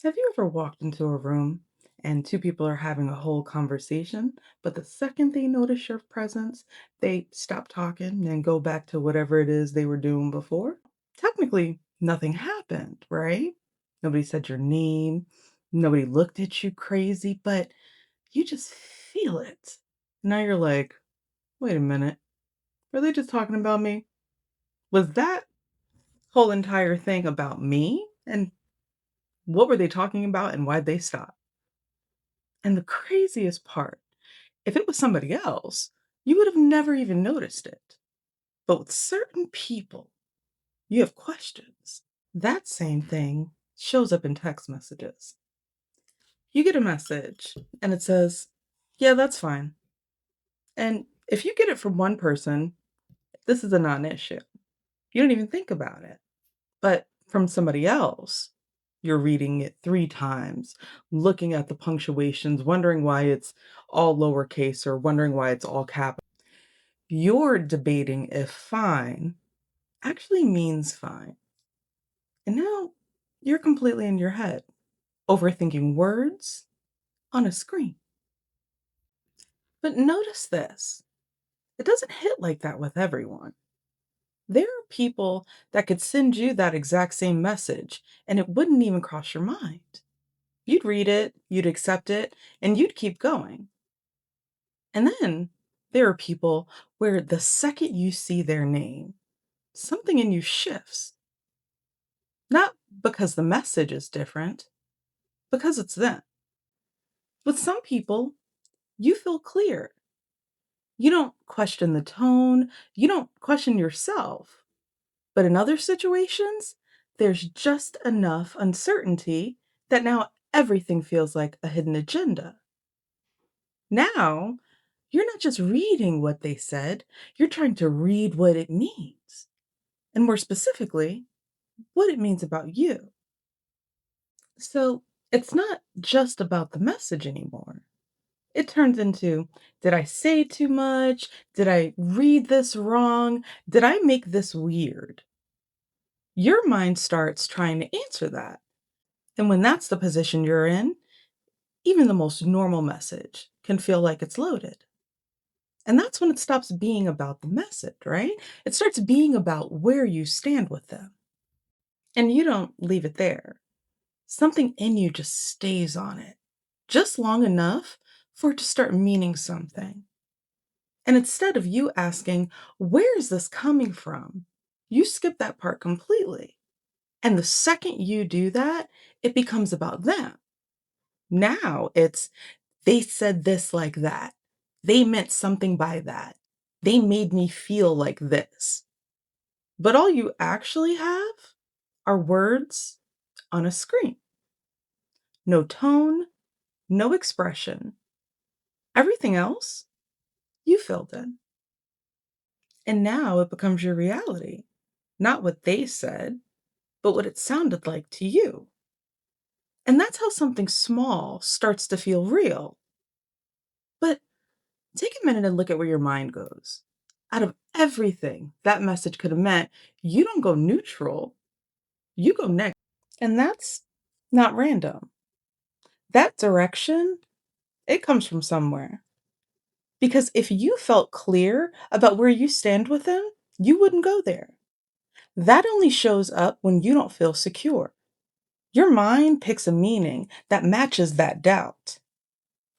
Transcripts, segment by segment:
Have you ever walked into a room and two people are having a whole conversation, but the second they notice your presence, they stop talking and go back to whatever it is they were doing before? Technically, nothing happened, right? Nobody said your name, nobody looked at you crazy, but you just feel it. Now you're like, wait a minute, were they just talking about me? Was that whole entire thing about me? And what were they talking about and why'd they stop? And the craziest part, if it was somebody else, you would have never even noticed it. But with certain people, you have questions. That same thing shows up in text messages. You get a message and it says, yeah, that's fine. And if you get it from one person, this is a non issue. You don't even think about it. But from somebody else, you're reading it 3 times, looking at the punctuations, wondering why it's all lowercase or wondering why it's all capital. You're debating if fine actually means fine. And now you're completely in your head, overthinking words on a screen. But notice this, it doesn't hit like that with everyone. There are people that could send you that exact same message and it wouldn't even cross your mind. You'd read it, you'd accept it, and you'd keep going. And then there are people where the second you see their name, something in you shifts. Not because the message is different, because it's them. With some people, you feel clear. You don't question the tone, you don't question yourself. But in other situations, there's just enough uncertainty that now everything feels like a hidden agenda. Now, you're not just reading what they said, you're trying to read what it means. And more specifically, what it means about you. So it's not just about the message anymore. It turns into, did I say too much? Did I read this wrong? Did I make this weird? Your mind starts trying to answer that. And when that's the position you're in, even the most normal message can feel like it's loaded. And that's when it stops being about the message, right? It starts being about where you stand with them. And you don't leave it there. Something in you just stays on it, just long enough for it to start meaning something. And instead of you asking, where is this coming from? You skip that part completely. And the second you do that, it becomes about them. Now it's, they said this like that. They meant something by that. They made me feel like this. But all you actually have are words on a screen. No tone, no expression. Everything else you filled in. And now it becomes your reality. Not what they said, but what it sounded like to you. And that's how something small starts to feel real. But take a minute and look at where your mind goes. Out of everything that message could have meant, you don't go neutral, you go next. And that's not random. That direction, it comes from somewhere. Because if you felt clear about where you stand with them, you wouldn't go there. That only shows up when you don't feel secure. Your mind picks a meaning that matches that doubt.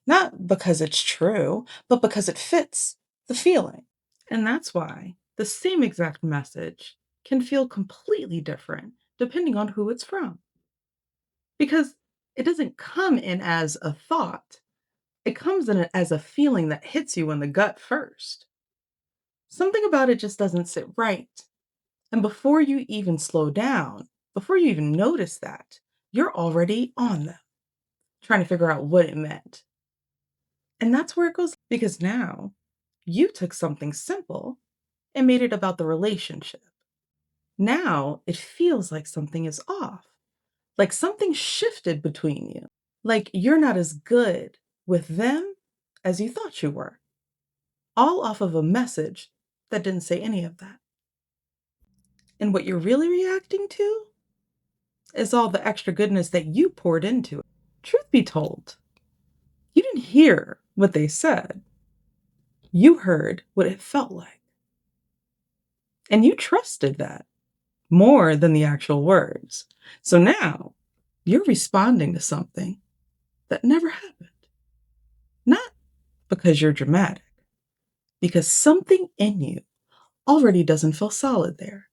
Not because it's true, but because it fits the feeling. And that's why the same exact message can feel completely different depending on who it's from. Because it doesn't come in as a thought, it comes in as a feeling that hits you in the gut first. Something about it just doesn't sit right. And before you even slow down, before you even notice that, you're already on them, trying to figure out what it meant. And that's where it goes because now you took something simple and made it about the relationship. Now it feels like something is off, like something shifted between you, like you're not as good with them as you thought you were, all off of a message that didn't say any of that. And what you're really reacting to? is all the extra goodness that you poured into it. Truth be told, you didn't hear what they said, you heard what it felt like. And you trusted that more than the actual words. So now you're responding to something that never happened. Not because you're dramatic, because something in you already doesn't feel solid there.